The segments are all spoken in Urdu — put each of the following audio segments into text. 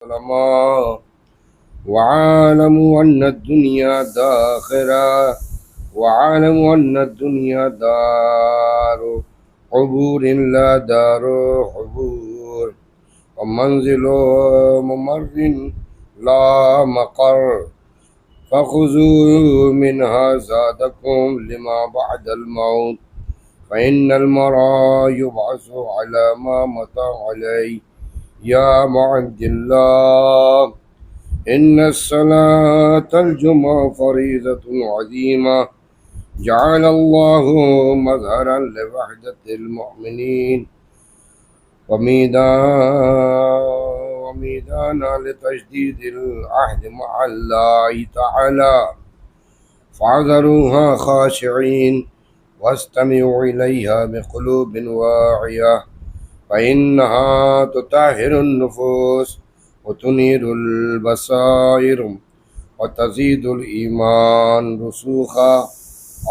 علماء وعالموا أن الدنيا داخرة وعالموا أن الدنيا دار عبور لا دار حبور ومنزل ممر لا مقر فخذوا منها زادكم لما بعد الموت فإن المرء يبعث على ما مات عليه يا معبد الله إن الصلاة الجمعة فريضة عظيمة جعل الله مظهرا لوحدة المؤمنين وميدانا لتجديد العهد مع الله تعالى فاحذروها خاشعين واستمعوا إليها بقلوب واعية فإنها تطهر النفوس وتنير البصائر وتزيد الإيمان رسوخا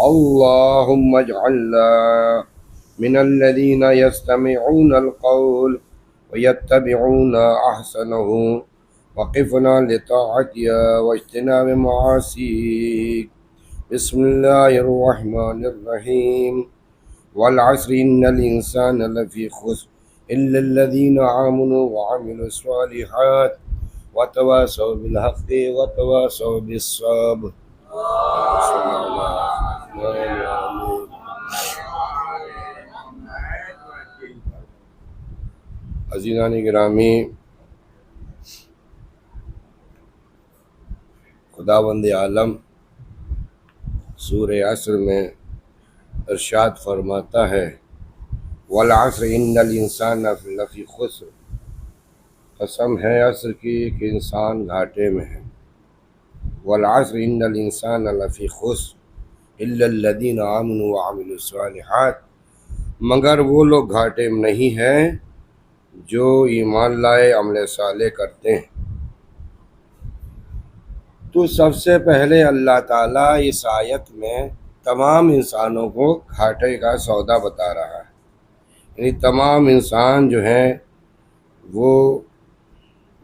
اللهم اجعلنا من الذين يستمعون القول ويتبعون أحسنه وقفنا لطاعتك واجتناب معاصيك بسم الله الرحمن الرحيم والعصر إن الإنسان لفي خسر إلا الذين آمنوا وعملوا الصالحات وتواصوا بالحق وتواصوا بالصبر. عزیزان گرامی، خداوند عالم سورہ عصر میں ارشاد فرماتا ہے والعصر ان الانسان لفی خسر، قسم ہے عصر کی کہ انسان گھاٹے میں ہے. والعصر ان الانسان لفی خسر الا الذین آمنوا وعملوا الصالحات، مگر وہ لوگ گھاٹے میں نہیں ہیں جو ایمان لائے عمل صالح کرتے ہیں. تو سب سے پہلے اللہ تعالیٰ اس آیت میں تمام انسانوں کو گھاٹے کا سودا بتا رہا ہے. یعنی تمام انسان جو ہیں وہ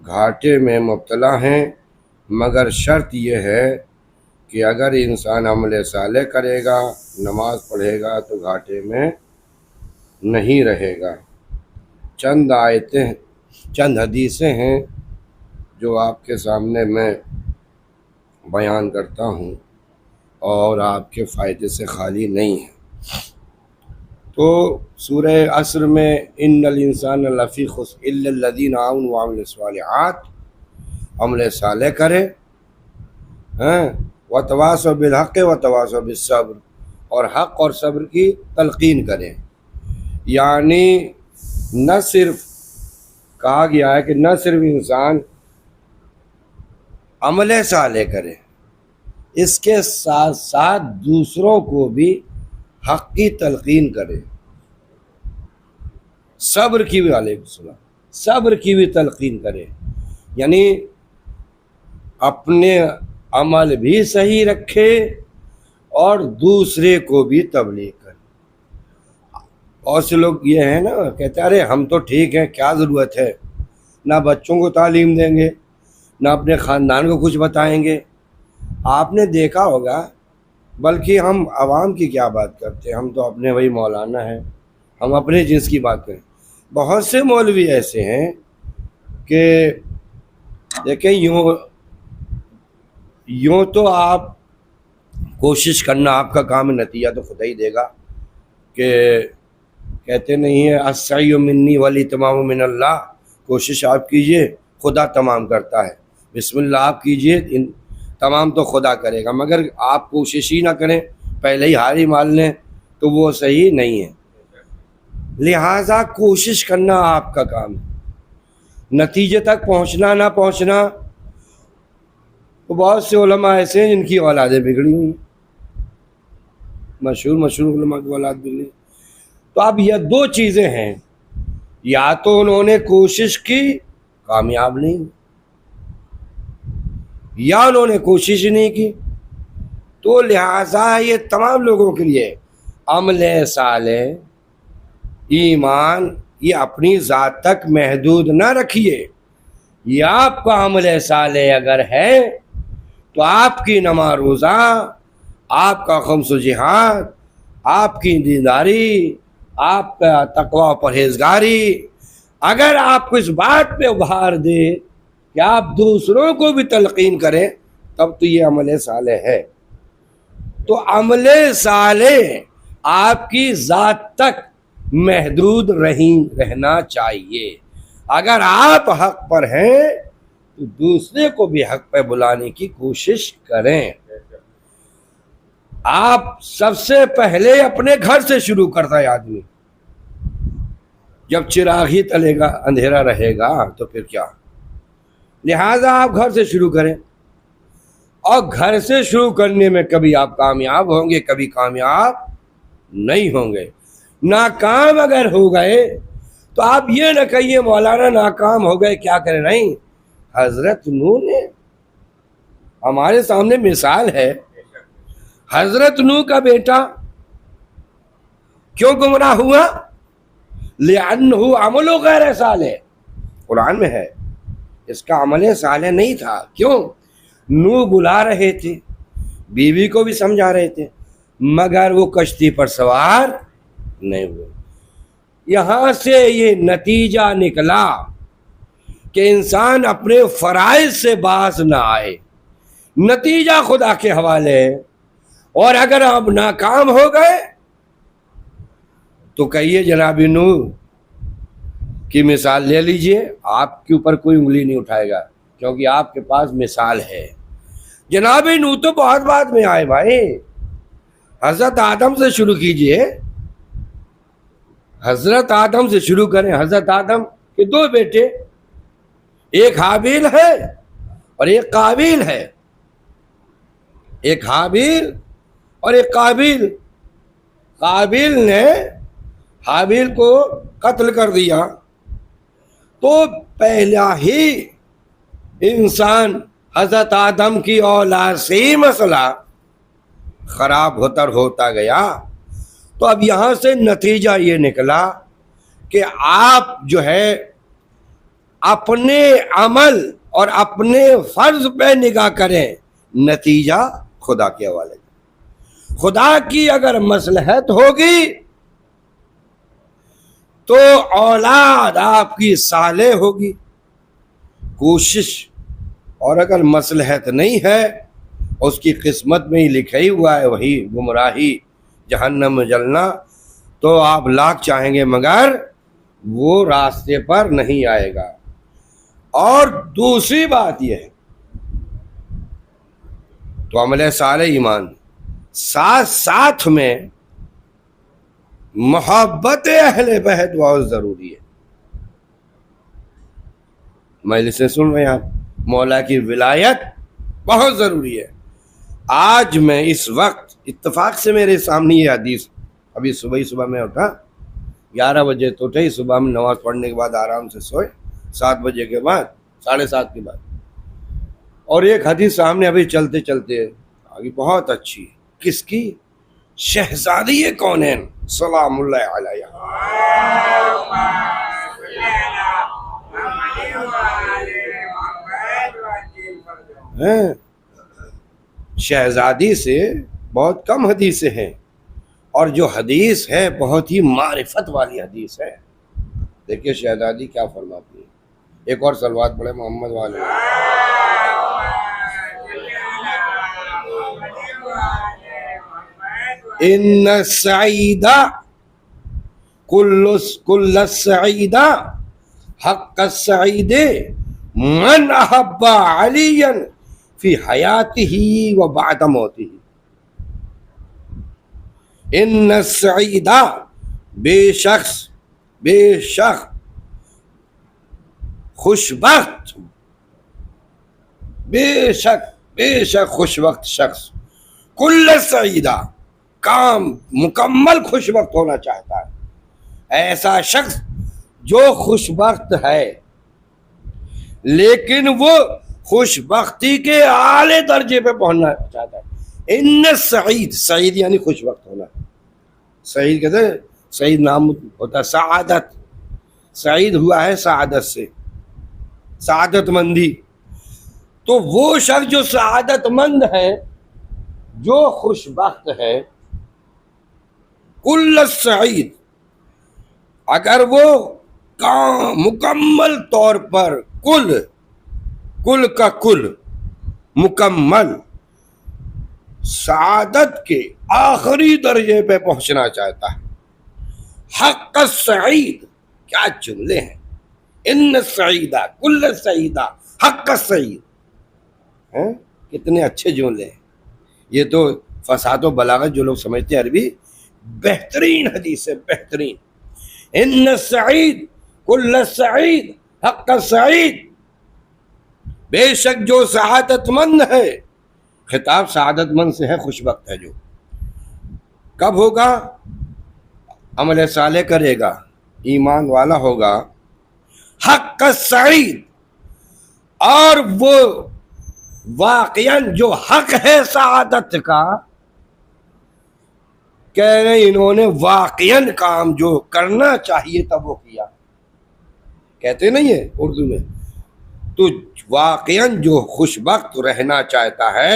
گھاٹے میں مبتلا ہیں، مگر شرط یہ ہے کہ اگر انسان عمل صالح کرے گا، نماز پڑھے گا تو گھاٹے میں نہیں رہے گا. چند آیتیں، چند حدیثیں ہیں جو آپ کے سامنے میں بیان کرتا ہوں اور آپ کے فائدے سے خالی نہیں ہیں. تو سورہ عصر میں ان الانسان لفی خسر الا الذین آمنوا وعملوا الصالحات، عمل صالح کرے، وتواصوا بالحق وتواصوا بالصبر، اور حق اور صبر کی تلقین کریں. یعنی نہ صرف کہا گیا ہے کہ نہ صرف انسان عمل صالح کرے، اس کے ساتھ ساتھ دوسروں کو بھی حق کی تلقین کرے، صبر کی بھی، علیہ السلام، صبر کی بھی تلقین کرے. یعنی اپنے عمل بھی صحیح رکھے اور دوسرے کو بھی تبلیغ کرے. اور سے لوگ یہ ہیں نا، کہتے ہیں ارے ہم تو ٹھیک ہیں، کیا ضرورت ہے، نہ بچوں کو تعلیم دیں گے نہ اپنے خاندان کو کچھ بتائیں گے. آپ نے دیکھا ہوگا، بلکہ ہم عوام کی کیا بات کرتے ہیں، ہم تو اپنے وہی مولانا ہیں، ہم اپنے جنس کی بات کریں. بہت سے مولوی ایسے ہیں کہ دیکھیں یوں تو آپ کوشش کرنا آپ کا کام ہے، نتیجہ تو خدا ہی دے گا. کہ کہتے نہیں ہیں السعی منی والاہتمام من اللہ، کوشش آپ کیجئے خدا تمام کرتا ہے. بسم اللہ آپ کیجئے، تمام تو خدا کرے گا. مگر آپ کوشش ہی نہ کریں، پہلے ہی ہار ہی مان لیں تو وہ صحیح نہیں ہے. لہٰذا کوشش کرنا آپ کا کام ہے. نتیجے تک پہنچنا نہ پہنچنا، تو بہت سے علماء ایسے ہیں جن کی اولادیں بگڑی ہوئی، مشہور علماء کی اولاد بگڑی. تو اب یہ دو چیزیں ہیں، یا تو انہوں نے کوشش کی کامیاب نہیں، یا انہوں نے کوشش نہیں کی. تو لہٰذا یہ تمام لوگوں کے لیے عمل صالح، ایمان، یہ اپنی ذات تک محدود نہ رکھیے، یہ آپ کا عمل صالح اگر ہے تو آپ کی نماز روزہ، آپ کا خمس و جہاد، آپ کی دینداری، آپ کا تقوی و پرہیزگاری اگر آپ کو اس بات پہ ابھار دے کہ آپ دوسروں کو بھی تلقین کریں، تب تو یہ عمل صالح ہے۔ تو عمل صالح آپ کی ذات تک محدود رہنا چاہیے۔ اگر آپ حق پر ہیں تو دوسرے کو بھی حق پہ بلانے کی کوشش کریں۔ آپ سب سے پہلے اپنے گھر سے شروع کرتا ہے آدمی۔ جب چراغ ہی تلے گا، اندھیرا رہے گا تو پھر کیا؟ لہذا آپ گھر سے شروع کریں، اور گھر سے شروع کرنے میں کبھی آپ کامیاب ہوں گے، کبھی کامیاب نہیں ہوں گے۔ ناکام اگر ہو گئے تو آپ یہ نہ کہیے مولانا ناکام ہو گئے کیا کریں، نہیں۔ حضرت نوح نے ہمارے سامنے مثال ہے۔ حضرت نوح کا بیٹا کیوں گمراہ ہوا؟ لِأَنَّهُ عَمَلُ غَيْرَ صَالِحٍ، قرآن میں ہے، اس کا عمل صالح نہیں تھا۔ کیوں؟ نوح بلا رہے تھے، بیوی کو بھی سمجھا رہے تھے، مگر وہ کشتی پر سوار نہیں ہوئے۔ یہاں سے یہ نتیجہ نکلا کہ انسان اپنے فرائض سے باز نہ آئے، نتیجہ خدا کے حوالے ہے۔ اور اگر آپ ناکام ہو گئے تو کہیے جناب نوح کی مثال لے لیجئے، آپ کے اوپر کوئی انگلی نہیں اٹھائے گا، کیونکہ آپ کے پاس مثال ہے۔ جناب نوح تو بہت بعد میں آئے بھائی، حضرت آدم سے شروع کیجئے، حضرت آدم سے شروع کریں۔ حضرت آدم کے دو بیٹے، ایک حابیل ہے اور ایک قابیل ہے، ایک حابیل اور ایک قابیل۔ قابیل نے حابیل کو قتل کر دیا تو پہلا ہی انسان حضرت آدم کی اولاد سے ہی مسئلہ خراب ہوتا گیا۔ تو اب یہاں سے نتیجہ یہ نکلا کہ آپ جو ہے اپنے عمل اور اپنے فرض پہ نگاہ کریں، نتیجہ خدا کے حوالے۔ خدا کی اگر مصلحت ہوگی تو اولاد آپ کی صالح ہوگی، کوشش، اور اگر مصلحت نہیں ہے، اس کی قسمت میں ہی لکھا ہی ہوا ہے وہی گمراہی، جہنم میں جلنا، تو آپ لاکھ چاہیں گے مگر وہ راستے پر نہیں آئے گا۔ اور دوسری بات یہ ہے، تو عمل صالح ایمان، ساتھ ساتھ میں محبت اہل بیت بہت ضروری ہے۔ مجلسیں سن رہے ہیں آپ، مولا کی ولایت بہت ضروری ہے۔ آج میں اس وقت اتفاق سے میرے سامنے یہ حدیث، ابھی صبح میں اٹھا، 11 بجے تو اٹھے، صبح میں نماز پڑھنے کے بعد آرام سے سوئے، 7 بجے کے بعد، 7:30 کے بعد، اور ایک حدیث سامنے ابھی چلتے چلتے آگے بہت اچھی، کس کی؟ شہزادی کونین سلام اللہ علیہ، شہزادی سے بہت کم حدیثیں ہیں، اور جو حدیث ہے بہت ہی معرفت والی حدیث ہے۔ دیکھیے شہزادی کیا فرماتی ہے، ایک اور صلوات پڑھے محمد والے۔ ان السعید کل السعید حق السعید من احب علیا فی حیاتہ و بعد موتہ۔ ان السعید، بے شک خوشبخت، بے شک خوشبخت شخص، کل سعیدہ، کام مکمل خوشبخت ہونا چاہتا ہے، ایسا شخص جو خوشبخت ہے لیکن وہ خوشبختی کے اعلی درجے پہ پہنچنا چاہتا ہے۔ ان سعید یعنی خوشبخت ہونا، سعید کہتے ہیں، سعید نام ہوتا ہے سعادت، سعید ہوا ہے سعادت سے، سعادت مندی. تو وہ شخص جو سعادت مند ہے، جو خوش بخت ہے، کل السعید، اگر وہ مکمل طور پر کل کا کل مکمل سعادت کے آخری درجے پہ پہنچنا چاہتا ہے. حق السعید، کیا جملے ہیں! ان السعیدہ کل السعیدہ حق السعید، کتنے اچھے جملے ہیں. یہ تو فصاحت و بلاغت جو لوگ سمجھتے ہیں عربی، بہترین حدیث ہے، بہترین. ان السعید کل السعید حق السعید، بے شک جو سعادت مند ہے، خطاب سعادت مند سے ہے، خوش بخت ہے. جو کب ہوگا؟ عمل صالح کرے گا، ایمان والا ہوگا. حق السعید، اور وہ واقعاً جو حق ہے سعادت کا، کہہ رہے انہوں نے واقعاً کام جو کرنا چاہیے تھا وہ کیا. کہتے نہیں ہے اردو میں. تو واقعاً جو خوش بخت رہنا چاہتا ہے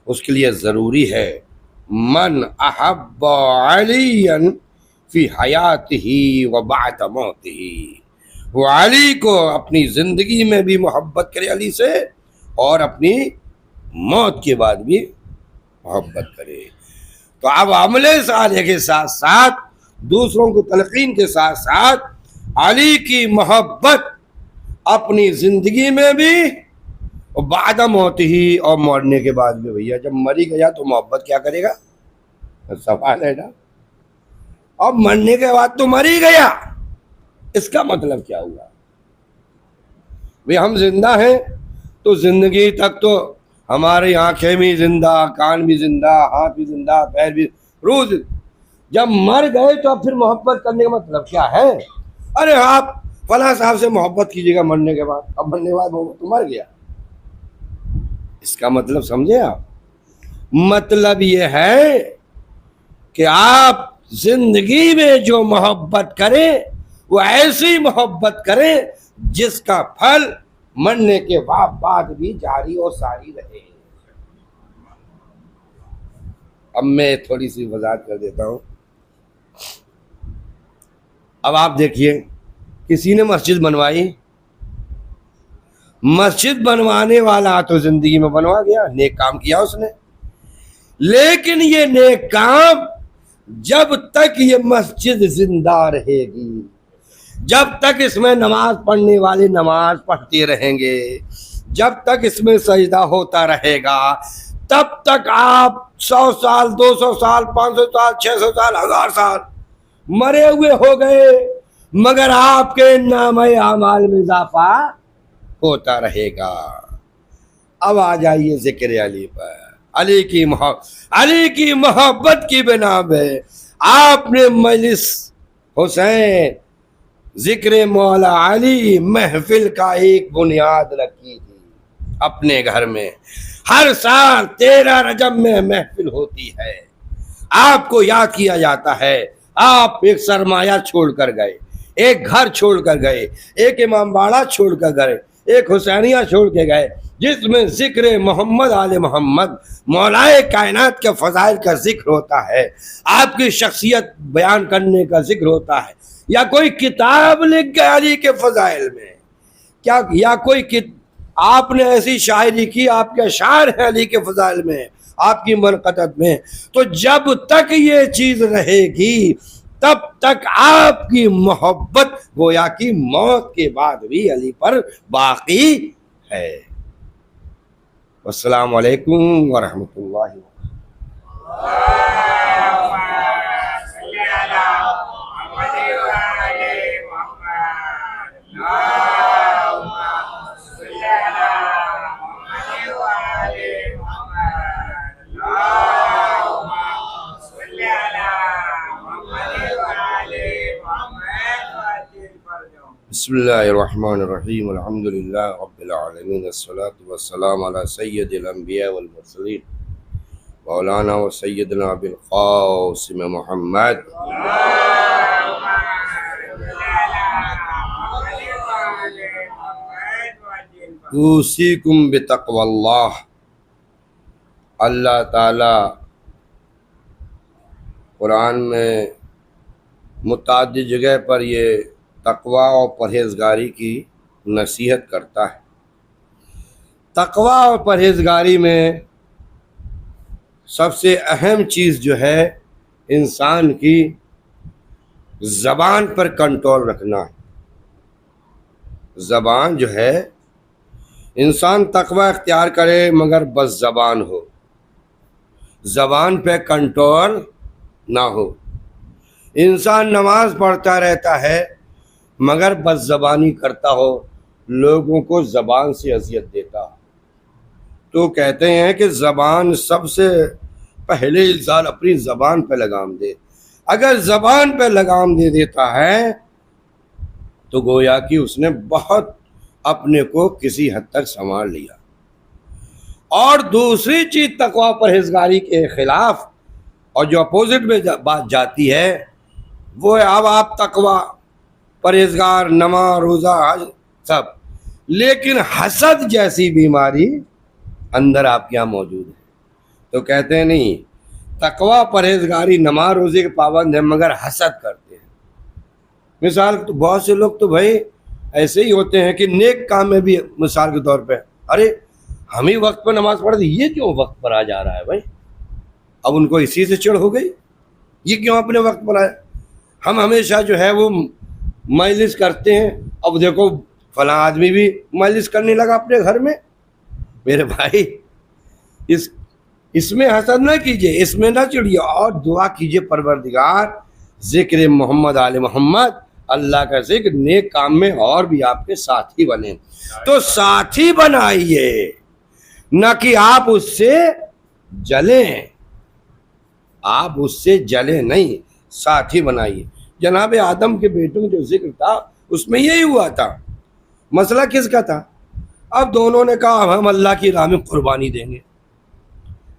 اس کے لیے ضروری ہے من احب علی فی حیاتہ و بعد موتہ، وہ علی کو اپنی زندگی میں بھی محبت کرے علی سے، اور اپنی موت کے بعد بھی محبت کرے. تو اب عمل صالح کے ساتھ ساتھ، دوسروں کو تلقین کے ساتھ ساتھ، علی کی محبت اپنی زندگی میں بھی اور بعد موت ہی، اور مرنے کے بعد بھی. بھیا جب مری گیا تو محبت کیا کرے گا؟ سوال ہے نا. اب مرنے کے بعد تو مری گیا، اس کا مطلب کیا ہوا؟ ہم زندہ ہیں تو زندگی تک تو ہماری آنکھیں بھی زندہ، کان بھی زندہ، ہاتھ بھی زندہ، پیر بھی. روز جب مر گئے تو اب پھر محبت کرنے کا مطلب کیا ہے؟ ارے آپ فلاں صاحب سے محبت کیجیے گا مرنے کے بعد، اب مرنے کے بعد وہ تو مر گیا. اس کا مطلب سمجھے آپ؟ مطلب یہ ہے کہ آپ زندگی میں جو محبت کریں وہ ایسی محبت کریں جس کا پھل مرنے کے بعد بھی جاری اور ساری رہے. اب میں تھوڑی سی وضاحت کر دیتا ہوں. اب آپ دیکھیے، کسی نے مسجد بنوائی، مسجد بنوانے والا تو زندگی میں بنوا گیا، نیک کام کیا اس نے، لیکن یہ نیک کام جب تک یہ مسجد زندہ رہے گی، جب تک اس میں نماز پڑھنے والے نماز پڑھتے رہیں گے، جب تک اس میں سجدہ ہوتا رہے گا، تب تک آپ 100 سال 200 سال 500 سال 600 سال 1000 سال مرے ہوئے ہو گئے، مگر آپ کے نامہ اعمال میں اضافہ ہوتا رہے گا. اب آ جائیے ذکر علی پر. علی کی محبت کی بنا پہ آپ نے مجلس حسین ذکر مولا علی محفل کا ایک بنیاد رکھی تھی اپنے گھر میں. ہر سال 13 رجب میں محفل ہوتی ہے، آپ کو یاد کیا جاتا ہے. آپ ایک سرمایہ چھوڑ کر گئے، ایک گھر چھوڑ کر گئے، ایک امام باڑہ چھوڑ کر گئے، ایک حسینیہ چھوڑ کے گئے، جس میں ذکر محمد آل محمد مولائے کائنات کے فضائل کا ذکر ہوتا ہے، آپ کی شخصیت بیان کرنے کا ذکر ہوتا ہے. یا کوئی کتاب لکھ گیا علی کے فضائل میں، کیا یا کوئی آپ نے ایسی شاعری کی، آپ کے اشعار ہیں علی کے فضائل میں، آپ کی منقطعت میں. تو جب تک یہ چیز رہے گی تب تک آپ کی محبت گویا کی موت کے بعد بھی علی پر باقی ہے. السلام علیکم ورحمۃ اللہ وبرکاتہ. بسم اللہ الرحمن الرحیم، الحمد للہ رب العالمین، الصلاة والسلام علی سید الانبیاء والمرسلین مولانا و سیدنا بالقاسم محمد. اوصیکم بتقوی اللہ، اللہ تعالی قرآن میں متعدد جگہ پر یہ تقوی اور پرہیزگاری کی نصیحت کرتا ہے۔ تقوی اور پرہیزگاری میں سب سے اہم چیز جو ہے انسان کی زبان پر کنٹرول رکھنا ہے۔ زبان جو ہے انسان تقوی اختیار کرے مگر بس زبان ہو، زبان پہ کنٹرول نہ ہو۔ انسان نماز پڑھتا رہتا ہے مگر بس زبانی کرتا ہو، لوگوں کو زبان سے اذیت دیتا ہو۔ تو کہتے ہیں کہ زبان سب سے پہلے انسان اپنی زبان پہ لگام دے۔ اگر زبان پہ لگام دے دیتا ہے تو گویا کہ اس نے بہت اپنے کو کسی حد تک سنبھال لیا۔ اور دوسری چیز تقوی پرہیزگاری کے خلاف اور جو اپوزٹ میں بات جاتی ہے وہ ہے اب آپ تقوی پرہیزگار، نماز، روزہ، حج سب، لیکن حسد جیسی بیماری اندر آپ کے یہاں موجود ہے۔ تو کہتے ہیں نہیں، تقوی پرہیزگاری، نماز روزے کے پابند ہیں مگر حسد کرتے ہیں۔ مثال بہت سے لوگ تو بھائی ایسے ہی ہوتے ہیں کہ نیک کام میں بھی مثال کے طور پہ ارے ہم ہی وقت پر نماز پڑھتے، یہ کیوں وقت پر آ جا رہا ہے بھائی؟ اب ان کو اسی سے چڑھ ہو گئی، یہ کیوں اپنے وقت پر آیا؟ ہم ہمیشہ جو ہے وہ مجلس کرتے ہیں، اب دیکھو فلاں آدمی بھی مجلس کرنے لگا اپنے گھر میں۔ میرے بھائی اس میں حسد نہ کیجئے، اس میں نہ چڑھیے، اور دعا کیجئے پروردگار ذکر محمد آل محمد، اللہ کا ذکر نیک کام میں اور بھی آپ کے ساتھی بنے۔ تو ساتھی بنائیے، نہ کہ آپ اس سے جلیں، آپ اس سے جلیں نہیں، ساتھی بنائیے۔ جناب آدم کے بیٹوں کا جو ذکر تھا اس میں یہی ہوا تھا۔ مسئلہ کس کا تھا؟ اب دونوں نے کہا اب ہم اللہ کی راہ میں قربانی دیں گے۔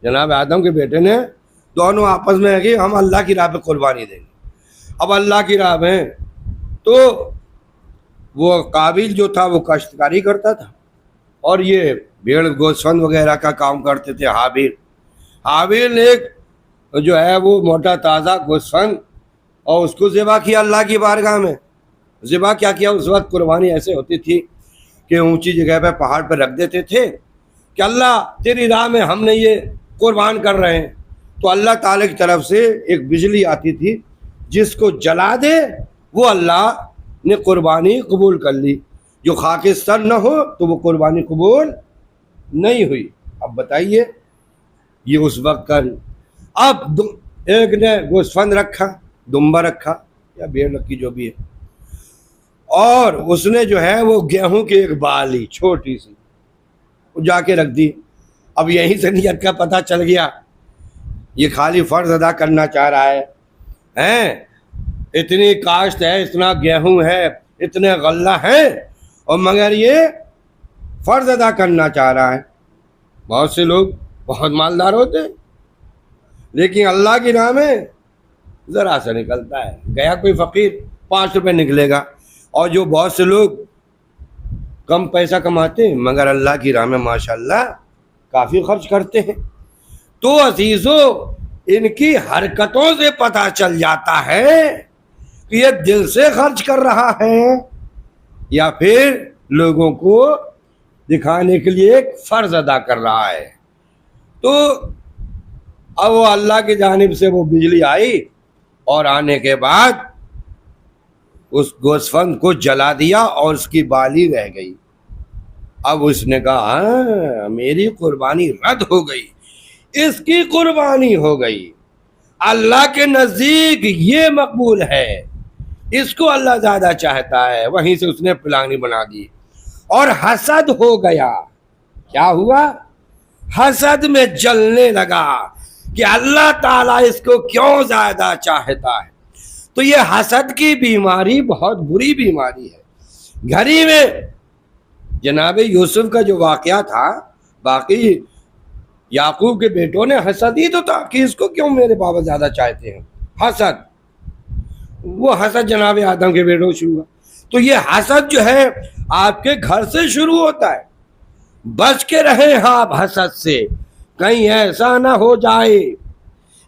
جناب آدم کے بیٹے نے دونوں آپس میں ہے کہ ہم اللہ کی راہ پہ قربانی دیں گے۔ اب اللہ کی راہ میں تو وہ قابیل جو تھا وہ کاشتکاری کرتا تھا اور یہ بھیڑ گوسفند وغیرہ کا کام کرتے تھے حابیل نے ایک جو ہے وہ موٹا تازہ گوسفند اور اس کو ذبح کیا اللہ کی بارگاہ میں۔ ذبح کیا کیا؟ اس وقت قربانی ایسے ہوتی تھی کہ اونچی جگہ پہ پہاڑ پہ رکھ دیتے تھے کہ اللہ تیری راہ میں ہم نے یہ قربان کر رہے ہیں، تو اللہ تعالی کی طرف سے ایک بجلی آتی تھی، جس کو جلا دے وہ اللہ نے قربانی قبول کر لی، جو خاک سر نہ ہو تو وہ قربانی قبول نہیں ہوئی۔ اب بتائیے یہ اس وقت کا۔ اب ایک نے گوسفند رکھا، دمبا رکھا یا بھیڑ رکھی جو بھی ہے، اور اس نے جو ہے وہ گیہوں کی ایک بالی چھوٹی سی وہ جا کے رکھ دی۔ اب یہیں سے نیت کا پتہ چل گیا یہ خالی فرض ادا کرنا چاہ رہا ہے، اتنی کاشت ہے، اتنا گیہوں ہے، اتنے غلہ ہیں، اور مگر یہ فرض ادا کرنا چاہ رہا ہے۔ بہت سے لوگ بہت مالدار ہوتے ہیں لیکن اللہ کی راہ میں ذرا سا نکلتا ہے، گیا کوئی فقیر 5 روپے نکلے گا، اور جو بہت سے لوگ کم پیسہ کماتے ہیں مگر اللہ کی راہ میں ماشاءاللہ کافی خرچ کرتے ہیں۔ تو عزیزو ان کی حرکتوں سے پتہ چل جاتا ہے کہ یہ دل سے خرچ کر رہا ہے یا پھر لوگوں کو دکھانے کے لیے ایک فرض ادا کر رہا ہے۔ تو اب وہ اللہ کی جانب سے وہ بجلی آئی اور آنے کے بعد اس گوسفند کو جلا دیا اور اس کی بالی رہ گئی۔ اب اس نے کہا ہاں میری قربانی رد ہو گئی، اس کی قربانی ہو گئی، اللہ کے نزدیک یہ مقبول ہے، اس کو اللہ زیادہ چاہتا ہے۔ وہیں سے اس نے پلانی بنا دی اور حسد ہو گیا۔ کیا ہوا؟ حسد میں جلنے لگا کہ اللہ تعالیٰ اس کو کیوں زیادہ چاہتا ہے۔ تو یہ حسد کی بیماری بہت بری بیماری ہے۔ گھر ہی میں جناب یوسف کا جو واقعہ تھا، باقی یعقوب کے بیٹوں نے حسد ہی تو تھا کہ اس کو کیوں میرے بابا زیادہ چاہتے ہیں، حسد، وہ حسد جناب آدم کے بیٹوں شروع ہوا۔ تو یہ حسد جو ہے آپ کے گھر سے شروع ہوتا ہے۔ بچ کے رہیں آپ حسد سے، کہیں ایسا نہ ہو جائے،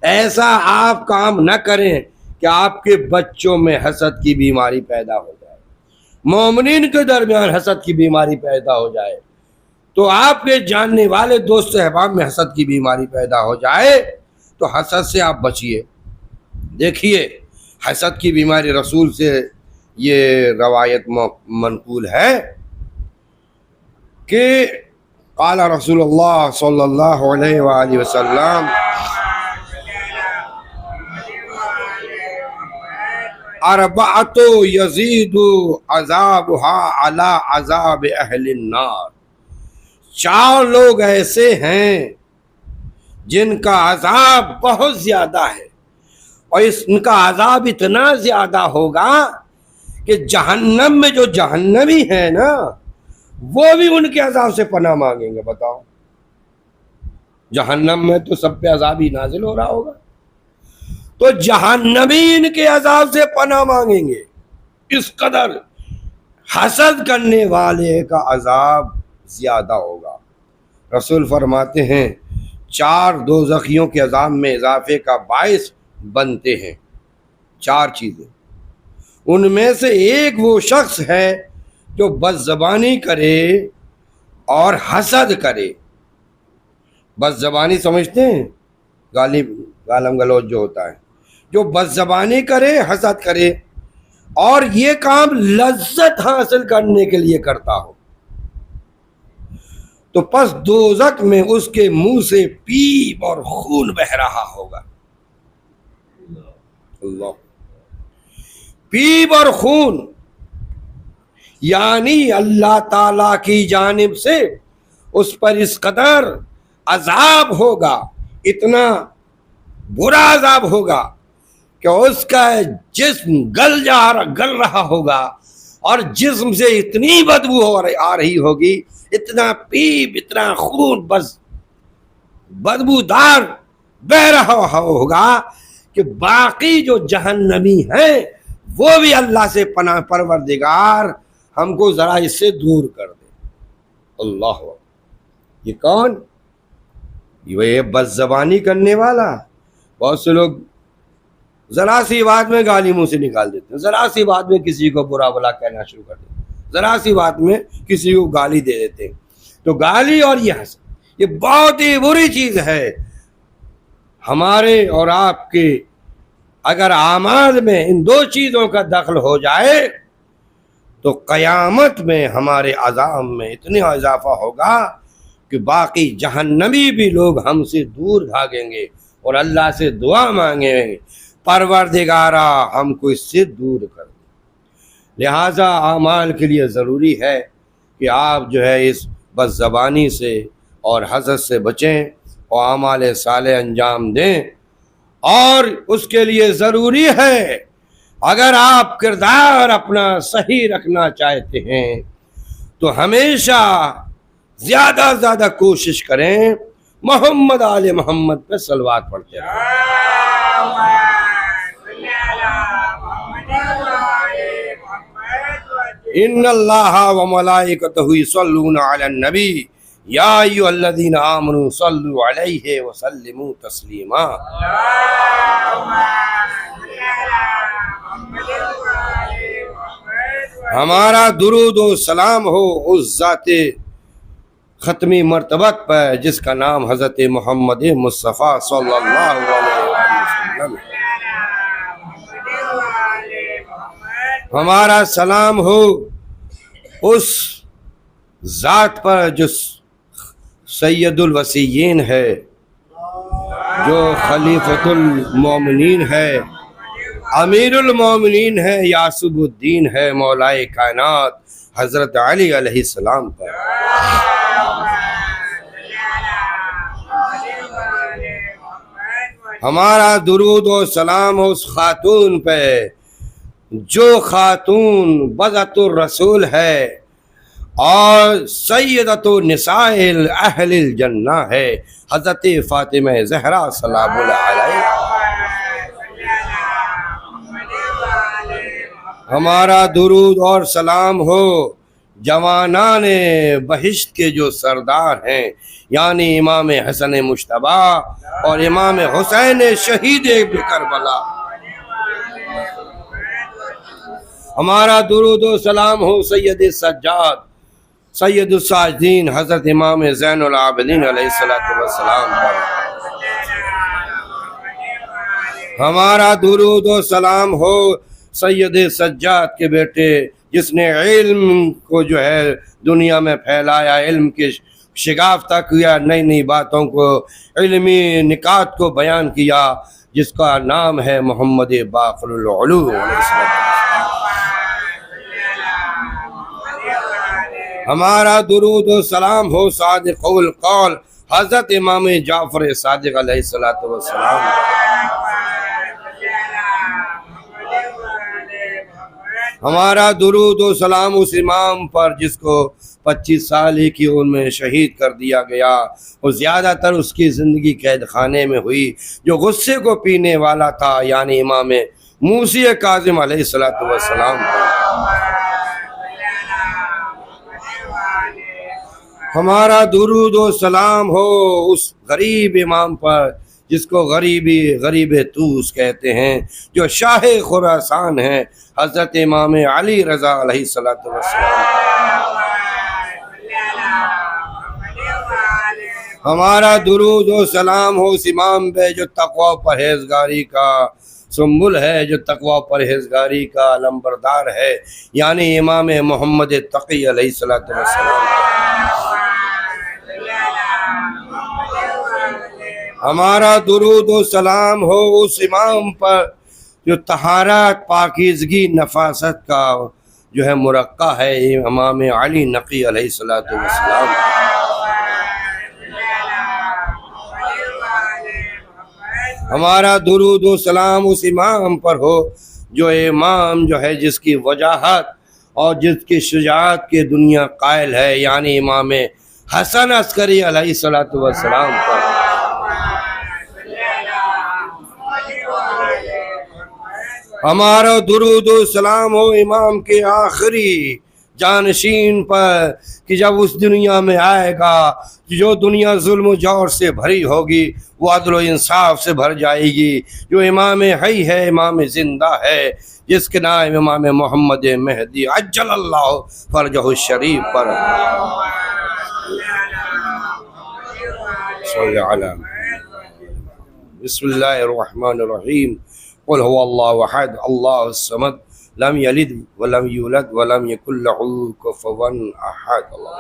ایسا آپ کام نہ کریں کہ آپ کے بچوں میں حسد کی بیماری پیدا ہو جائے، مومنین کے درمیان حسد کی بیماری پیدا ہو جائے، تو آپ کے جاننے والے دوست احباب میں حسد کی بیماری پیدا ہو جائے تو حسد سے آپ بچیے۔ دیکھیے حسد کی بیماری رسول سے یہ روایت منقول ہے کہ قال رسول اللہ صلی اللہ علیہ وآلہ وسلم اربعۃ یزید عذابها علی عذاب اہل النار، 4 لوگ ایسے ہیں جن کا عذاب بہت زیادہ ہے، اور ان کا عذاب اتنا زیادہ ہوگا کہ جہنم میں جو جہنمی ہے نا وہ بھی ان کے عذاب سے پناہ مانگیں گے۔ بتاؤ، جہنم میں تو سب پہ عذاب ہی نازل ہو رہا ہوگا، تو جہنمی ان کے عذاب سے پناہ مانگیں گے۔ اس قدر حسد کرنے والے کا عذاب زیادہ ہوگا۔ رسول فرماتے ہیں 4 دوزخیوں کے عذاب میں اضافے کا باعث بنتے ہیں 4 چیزیں، ان میں سے ایک وہ شخص ہے جو بد زبانی کرے اور حسد کرے۔ بد زبانی سمجھتے ہیں؟ گالم گلوچ جو ہوتا ہے، جو بد زبانی کرے، حسد کرے اور یہ کام لذت حاصل کرنے کے لیے کرتا ہو، تو پس دوزخ میں اس کے منہ سے پیپ اور خون بہ رہا ہوگا۔ اللہ، پیپ اور خون، یعنی اللہ تعالی کی جانب سے اس پر اس قدر عذاب ہوگا، اتنا برا عذاب ہوگا کہ اس کا جسم گل رہا ہوگا، اور جسم سے اتنی بدبو آ رہی ہوگی، اتنا پیپ، اتنا خون بس بدبودار بہ رہا ہوگا کہ باقی جو جہنمی ہیں وہ بھی اللہ سے پناہ، پروردگار ہم کو ذرا اس سے دور کر دے۔ اللہ، یہ کون؟ یہ بد زبانی کرنے والا۔ بہت سے لوگ ذرا سی بات میں گالی منہ سے نکال دیتے ہیں، ذرا سی بات میں کسی کو برا بلا کہنا شروع کر دیتے ہیں، ذرا سی بات میں کسی کو گالی دے دیتے ہیں۔ تو گالی اور یہ حسد، یہ بہت ہی بری چیز ہے۔ ہمارے اور آپ کے اگر اعمال میں ان 2 چیزوں کا دخل ہو جائے تو قیامت میں ہمارے عذاب میں اتنا اضافہ ہوگا کہ باقی جہنمی بھی لوگ ہم سے دور بھاگیں گے اور اللہ سے دعا مانگیں گے، پروردگارا ہم کو اس سے دور کر دے۔ لہٰذا اعمال کے لیے ضروری ہے کہ آپ جو ہے اس بد زبانی سے اور حسد سے بچیں اور اعمال صالح انجام دیں، اور اس کے لیے ضروری ہے اگر آپ کردار اپنا صحیح رکھنا چاہتے ہیں تو ہمیشہ زیادہ سے زیادہ کوشش کریں محمد آل محمد پہ صلوات پڑھتے رہیں۔ ان اللہ و ملائکتہ یصلون علی النبی یا ایھا الذین آمنوا صلوا علیہ وسلموا تسلیما۔ ہمارا درود و سلام ہو اس ذات ختمی مرتبت پر جس کا نام حضرت محمد مصطفیٰ صلی اللہ علیہ وسلم۔ ہمارا سلام ہو اس ذات پر جو سید الوصیین ہے، جو خلیفۃ المومنین ہے، امیر المومنین ہے، یعصب الدین ہے، مولائے کائنات حضرت علی علیہ السلام پر۔ ہمارا درود و سلام اس خاتون پہ جو خاتون بضعۃ الرسول ہے اور سیدۃ نساء اہل الجنہ ہے، حضرت فاطمہ زہرا سلام اللہ علیہ۔ ہمارا درود اور سلام ہو جوانان بہشت کے جو سردار ہیں، یعنی امام حسن مجتبی اور امام حسین شہید کربلا، ہمارا درود و سلام ہو سید سجاد سید الساجدین حضرت امام زین العابدین علیہ السلام پر، ہمارا درود و سلام ہو سید سجاد کے بیٹے جس نے علم کو جو ہے دنیا میں پھیلایا، علم کے شگافتہ کیا، نئی نئی باتوں کو، علمی نکات کو بیان کیا، جس کا نام ہے محمد باقر العلوم علیہ السلام۔ ہمارا درود و سلام ہو صادق القول حضرت امام جعفر صادق علیہ السلام۔ ہمارا درود و سلام اس امام پر جس کو 25 سال ہی کی عمر میں شہید کر دیا گیا، اور زیادہ تر اس کی زندگی قید خانے میں ہوئی، جو غصے کو پینے والا تھا، یعنی امام موسی کاظم علیہ السلام پر۔ ہمارا درود و سلام ہو اس غریب امام پر جس کو غریب توس کہتے ہیں، جو شاہ خراسان ہیں، حضرت امام علی رضا علیہ السلام۔ ہمارا درود و سلام ہو اس امام پہ جو تقوی و پرہیزگاری کا سنبل ہے، جو تقوی و پرہیزگاری کا علمبردار ہے، یعنی امام محمد تقی علیہ السلام۔ ہمارا درود و سلام ہو اس امام پر جو طہارت، پاکیزگی، نفاست کا جو ہے مرقع ہے، امام علی نقی علیہ السلام۔ ہمارا درود و سلام اس امام پر ہو جو امام جو ہے جس کی وجاہت اور جس کی شجاعت کی دنیا قائل ہے، یعنی امام حسن عسکری علیہ السلام پر۔ ہمارا درود و سلام ہو امام کے آخری جانشین پر کہ جب اس دنیا میں آئے گا، جو دنیا ظلم و جور سے بھری ہوگی وہ عدل و انصاف سے بھر جائے گی، جو امام حی ہے، امام زندہ ہے، جس کے نام امام محمد مہدی عجل اللہ فرجہ الشریف پر۔ صلی علی بسم اللہ الرحمن الرحیم قل هو اللہ احد اللہ الصمد لم یلد ولم یولد ولم یکن له کفوا احد۔ اللہ